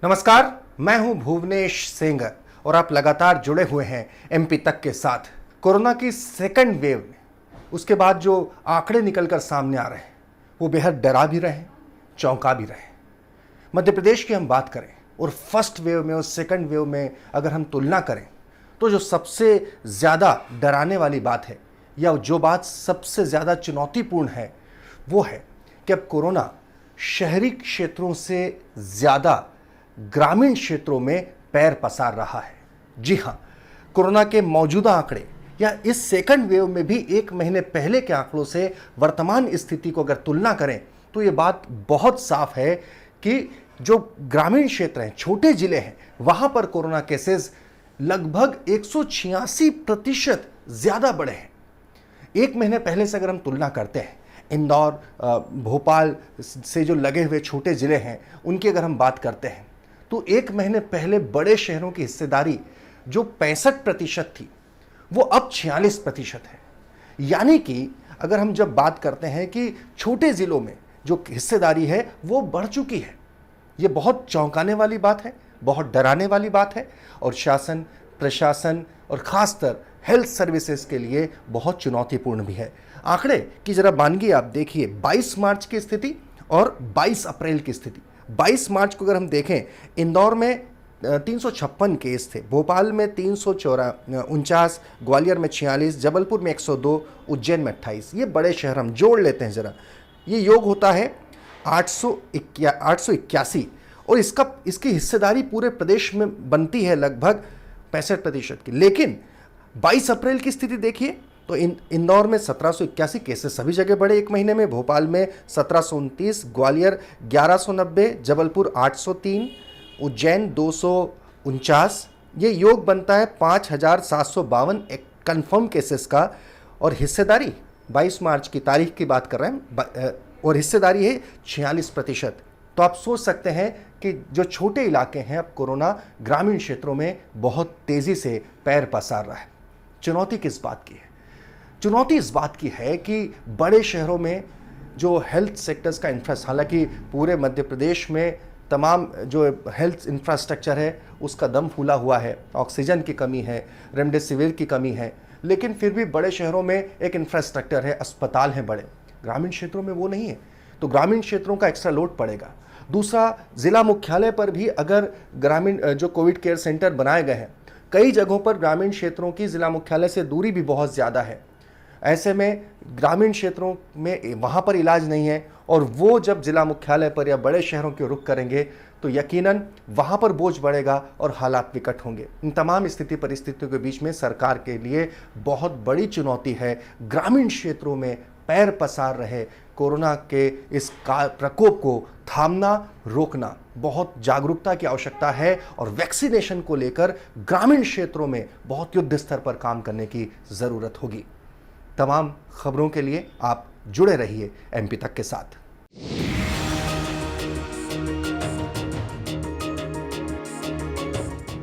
नमस्कार, मैं हूं भुवनेश सेंगर और आप लगातार जुड़े हुए हैं एमपी तक के साथ। कोरोना की सेकंड वेव में उसके बाद जो आंकड़े निकलकर सामने आ रहे हैं वो बेहद डरा भी रहे हैं, चौंका भी रहे हैं। मध्य प्रदेश की हम बात करें और फर्स्ट वेव में और सेकंड वेव में अगर हम तुलना करें तो जो सबसे ज़्यादा डराने वाली बात है या जो बात सबसे ज़्यादा चुनौतीपूर्ण है वो है कि अब कोरोना शहरी क्षेत्रों से ज़्यादा ग्रामीण क्षेत्रों में पैर पसार रहा है। जी हाँ, कोरोना के मौजूदा आंकड़े या इस सेकंड वेव में भी एक महीने पहले के आंकड़ों से वर्तमान स्थिति को अगर तुलना करें तो ये बात बहुत साफ है कि जो ग्रामीण क्षेत्र हैं, छोटे जिले हैं, वहां पर कोरोना केसेस लगभग 186% ज्यादा बढ़े हैं। एक महीने पहले से अगर हम तुलना करते हैं, इंदौर, भोपाल से जो लगे हुए छोटे जिले हैं उनकी अगर हम बात करते हैं तो एक महीने पहले बड़े शहरों की हिस्सेदारी जो 65% थी वो अब 46% है। यानी कि अगर हम जब बात करते हैं कि छोटे जिलों में जो हिस्सेदारी है वो बढ़ चुकी है, ये बहुत चौंकाने वाली बात है, बहुत डराने वाली बात है और शासन, प्रशासन और खासकर हेल्थ सर्विसेज के लिए बहुत चुनौतीपूर्ण भी है। आंकड़े की जरा मानगिए आप देखिए, 22 मार्च की स्थिति और 22 अप्रैल की स्थिति। 22 मार्च को अगर हम देखें, इंदौर में 356 केस थे, भोपाल में 349, ग्वालियर में 46, जबलपुर में 102, उज्जैन में 28। ये बड़े शहर हम जोड़ लेते हैं जरा, ये योग होता है 881 और इसकी हिस्सेदारी पूरे प्रदेश में बनती है लगभग 65% की। लेकिन 22 अप्रैल की स्थिति देखिए तो इंदौर में 1781 केसेस सभी जगह बढ़े एक महीने में, भोपाल में 1729, ग्वालियर 1190, जबलपुर 803, उज्जैन 249। ये योग बनता है 5752 कंफर्म केसेस का और हिस्सेदारी 22 मार्च की तारीख की बात कर रहे हैं और हिस्सेदारी है 46%। तो आप सोच सकते हैं कि जो छोटे इलाके हैं, अब कोरोना ग्रामीण क्षेत्रों में बहुत तेजी से पैर पसार रहा है। चुनौती किस बात की है? चुनौती इस बात की है कि बड़े शहरों में जो हेल्थ सेक्टर्स का इंफ्रास्ट्रक्चर, हालांकि पूरे मध्य प्रदेश में तमाम जो हेल्थ इंफ्रास्ट्रक्चर है उसका दम फूला हुआ है, ऑक्सीजन की कमी है, रेमडेसिविर की कमी है, लेकिन फिर भी बड़े शहरों में एक इंफ्रास्ट्रक्चर है, अस्पताल हैं बड़े। ग्रामीण क्षेत्रों में वो नहीं है, तो ग्रामीण क्षेत्रों का एक्स्ट्रा लोड पड़ेगा। दूसरा, जिला मुख्यालय पर भी अगर ग्रामीण जो कोविड केयर सेंटर बनाए गए हैं, कई जगहों पर ग्रामीण क्षेत्रों की जिला मुख्यालय से दूरी भी बहुत ज़्यादा है। ऐसे में ग्रामीण क्षेत्रों में वहाँ पर इलाज नहीं है और वो जब जिला मुख्यालय पर या बड़े शहरों के रुख करेंगे तो यकीनन वहाँ पर बोझ बढ़ेगा और हालात विकट होंगे। इन तमाम स्थिति परिस्थितियों के बीच में सरकार के लिए बहुत बड़ी चुनौती है ग्रामीण क्षेत्रों में पैर पसार रहे कोरोना के इस प्रकोप को थामना, रोकना। बहुत जागरूकता की आवश्यकता है और वैक्सीनेशन को लेकर ग्रामीण क्षेत्रों में बहुत युद्ध स्तर पर काम करने की ज़रूरत होगी। तमाम खबरों के लिए आप जुड़े रहिए एमपी तक के साथ।